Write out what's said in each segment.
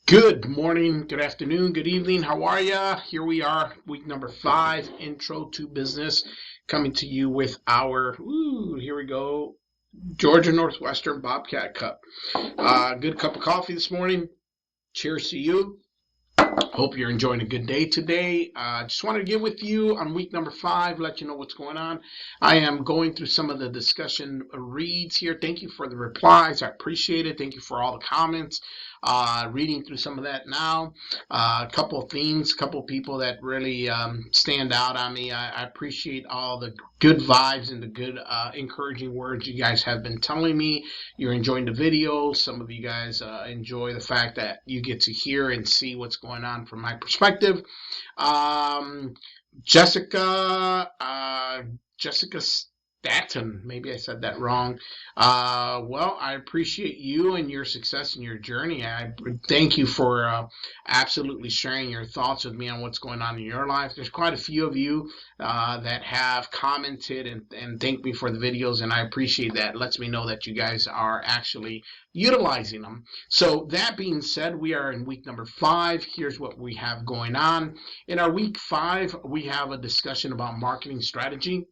Good morning, good afternoon, good evening. How are ya? Here we are, week number 5, Intro to Business, coming to you with our, here we go, Georgia Northwestern Bobcat Cup. Good cup of coffee this morning. Cheers to you. Hope you're enjoying a good day today. Just wanted to get with you on week number 5, let you know what's going on. I am going through some of the discussion reads here. Thank you for the replies. I appreciate it. Thank you for all the comments. Reading through some of that now. A couple of themes, a couple of people that really stand out on me. I appreciate all the good vibes and the good encouraging words you guys have been telling me. You're enjoying the video. Some of you guys enjoy the fact that you get to hear and see what's going on from my perspective. Um, Jessica, Jessica Staton, maybe I said that wrong. Well, I appreciate you and your success and your journey. I thank you for absolutely sharing your thoughts with me on what's going on in your life. There's quite a few of you that have commented and thanked me for the videos, and I appreciate that. It lets me know that you guys are actually utilizing them. So that being said, we are in week number 5. Here's what we have going on. In our week 5, we have a discussion about marketing strategy.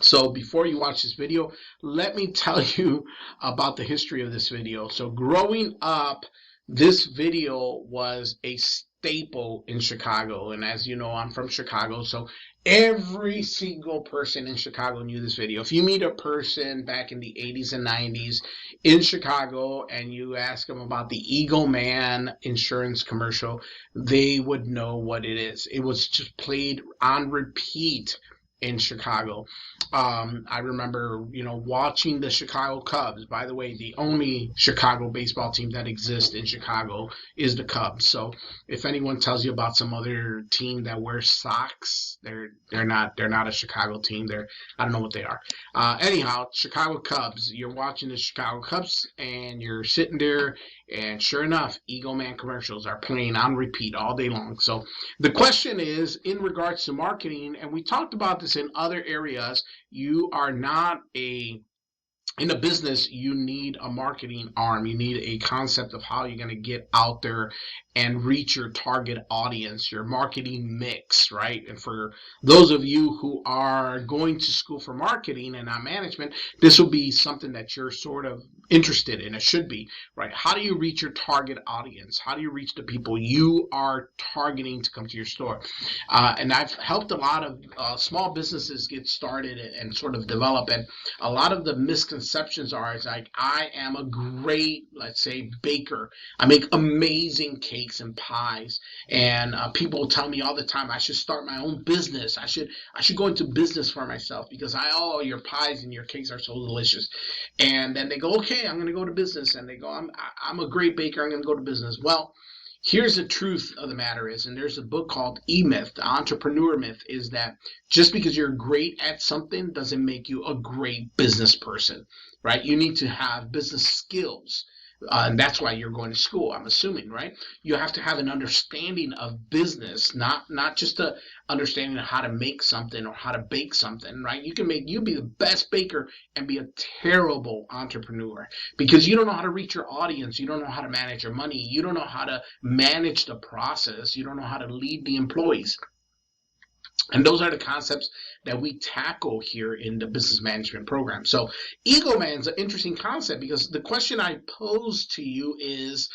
So before you watch this video, let me tell you about the history of this video. So growing up, this video was a staple in Chicago. And as you know, I'm from Chicago, so every single person in Chicago knew this video. If you meet a person back in the 80s and 90s in Chicago and you ask them about the Eagle Man insurance commercial, they would know what it is. It was just played on repeat in Chicago. I remember, watching the Chicago Cubs. By the way, the only Chicago baseball team that exists in Chicago is the Cubs. So if anyone tells you about some other team that wears socks, they're not a Chicago team. I don't know what they are. Anyhow, Chicago Cubs. You're watching the Chicago Cubs, and you're sitting there, and sure enough, Eagle Man commercials are playing on repeat all day long. So the question is, in regards to marketing, and we talked about this in other areas, you are not in a business, you need a marketing arm. You need a concept of how you're going to get out there and reach your target audience, your marketing mix, right? And for those of you who are going to school for marketing and not management, this will be something that you're sort of interested in. It should be, right? How do you reach your target audience? How do you reach the people you are targeting to come to your store? And I've helped a lot of small businesses get started and sort of develop. And a lot of the misconceptions are, it's like, I am a great, let's say, baker. I make amazing cakes and pies, and people tell me all the time I should start my own business. I should go into business for myself because your pies and your cakes are so delicious. And then they go, okay, I'm going to go to business, and they go, I'm a great baker. I'm going to go to business. Well, here's the truth of the matter is, and there's a book called E-Myth, the entrepreneur myth, is that just because you're great at something doesn't make you a great business person, right? You need to have business skills. And that's why you're going to school, I'm assuming, right? You have to have an understanding of business, not just a understanding of how to make something or how to bake something, right? You be the best baker and be a terrible entrepreneur because you don't know how to reach your audience, you don't know how to manage your money, you don't know how to manage the process, you don't know how to lead the employees. And those are the concepts that we tackle here in the business management program. So Ego Man is an interesting concept because the question I pose to you is,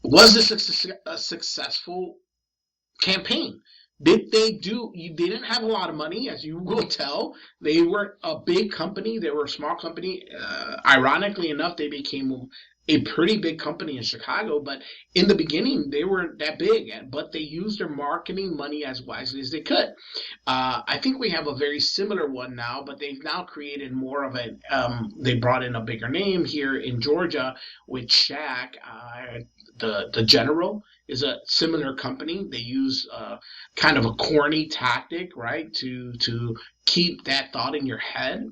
was this a successful campaign? Did they do? They didn't have a lot of money, as you will tell. They weren't a big company. They were a small company. Ironically enough, they became a pretty big company in Chicago. But in the beginning, they weren't that big. But they used their marketing money as wisely as they could. I think we have a very similar one now, but they've now created more of a. They brought in a bigger name here in Georgia with Shaq, the General is a similar company. They use kind of a corny tactic, right, to keep that thought in your head.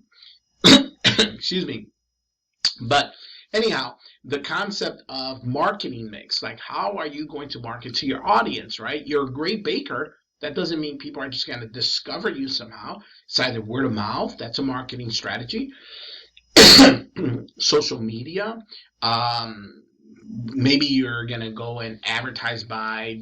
Excuse me. But anyhow, the concept of marketing mix, like how are you going to market to your audience, right? You're a great baker. That doesn't mean people are just going to discover you somehow. It's either word of mouth, that's a marketing strategy, social media, maybe you're going to go and advertise by,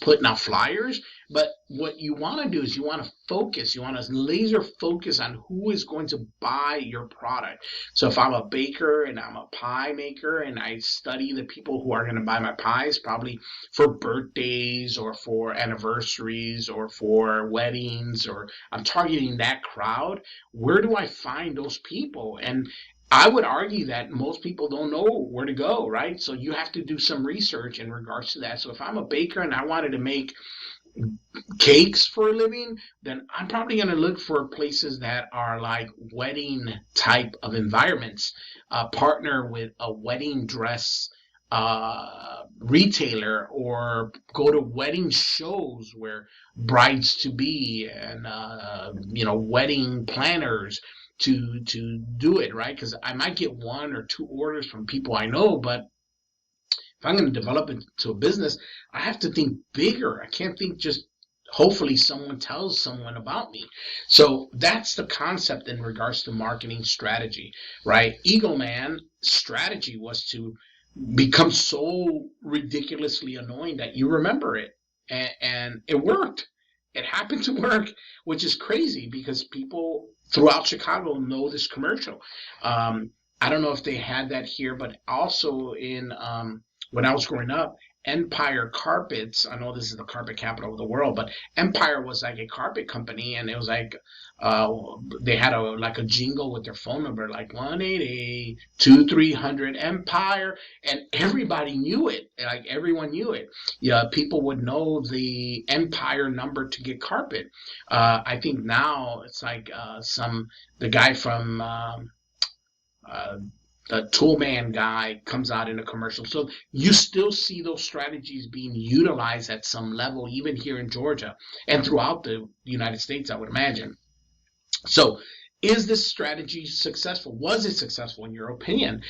putting out flyers. But what you want to do is you want to focus. You want to laser focus on who is going to buy your product. So if I'm a baker and I'm a pie maker and I study the people who are going to buy my pies, probably for birthdays or for anniversaries or for weddings, or I'm targeting that crowd, where do I find those people? And I would argue that most people don't know where to go, right? So you have to do some research in regards to that. So if I'm a baker and I wanted to make cakes for a living, then I'm probably going to look for places that are like wedding type of environments. Partner with a wedding dress retailer, or go to wedding shows where brides to be and wedding planners to do it, right? Because I might get 1 or 2 orders from people I know, but if I'm going to develop it to a business, I have to think bigger. I can't think just hopefully someone tells someone about me. So that's the concept in regards to marketing strategy, right? Eagle Man strategy was to become so ridiculously annoying that you remember it. And it worked. It happened to work, which is crazy because people throughout Chicago know this commercial. I don't know if they had that here, but also in when I was growing up, Empire Carpets, I know this is the carpet capital of the world, but Empire was like a carpet company, and it was like they had a jingle with their phone number, like 1-888-2300 Empire, and everybody knew it. Like everyone knew it. Yeah, people would know the Empire number to get carpet. I think now it's like the guy from the toolman guy comes out in a commercial. So you still see those strategies being utilized at some level, even here in Georgia and throughout the United States, I would imagine. So is this strategy successful? Was it successful in your opinion?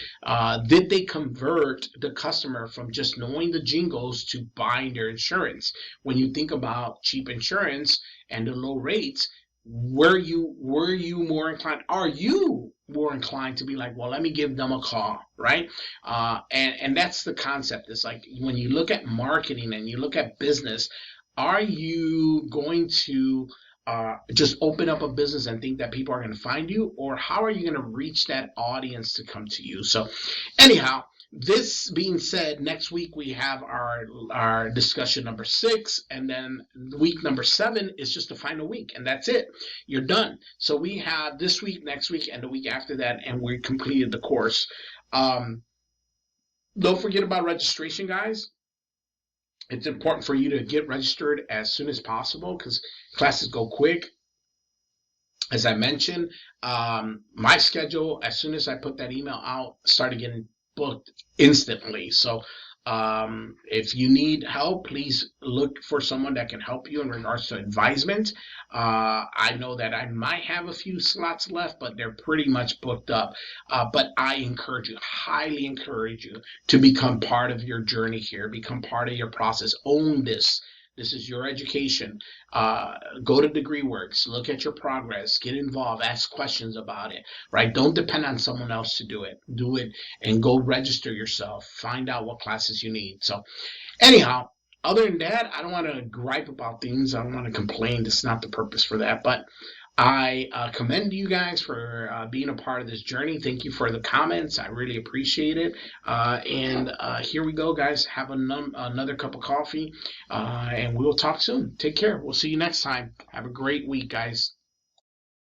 Did they convert the customer from just knowing the jingles to buying their insurance? When you think about cheap insurance and the low rates, were you more inclined? Are you more inclined to be like, well, let me give them a call, right? And that's the concept. It's like when you look at marketing and you look at business, are you going to just open up a business and think that people are going to find you, or how are you going to reach that audience to come to you? So anyhow, this being said, next week we have our discussion number 6, and then week number 7 is just the final week, and that's it. You're done. So we have this week, next week, and the week after that, and we completed the course. Don't forget about registration, guys. It's important for you to get registered as soon as possible because classes go quick. As I mentioned, my schedule, as soon as I put that email out, started getting booked instantly. So if you need help, please look for someone that can help you in regards to advisement. I know that I might have a few slots left, but they're pretty much booked up. But I highly encourage you to become part of your journey here, become part of your process, own this. This is your education. Go to DegreeWorks, look at your progress, get involved, ask questions about it, right? Don't depend on someone else to do it. Do it and go register yourself. Find out what classes you need. So anyhow, other than that, I don't want to gripe about things. I don't want to complain. That's not the purpose for that. But I commend you guys for being a part of this journey. Thank you for the comments. I really appreciate it. And here we go, guys. Have another cup of coffee, and we'll talk soon. Take care. We'll see you next time. Have a great week, guys.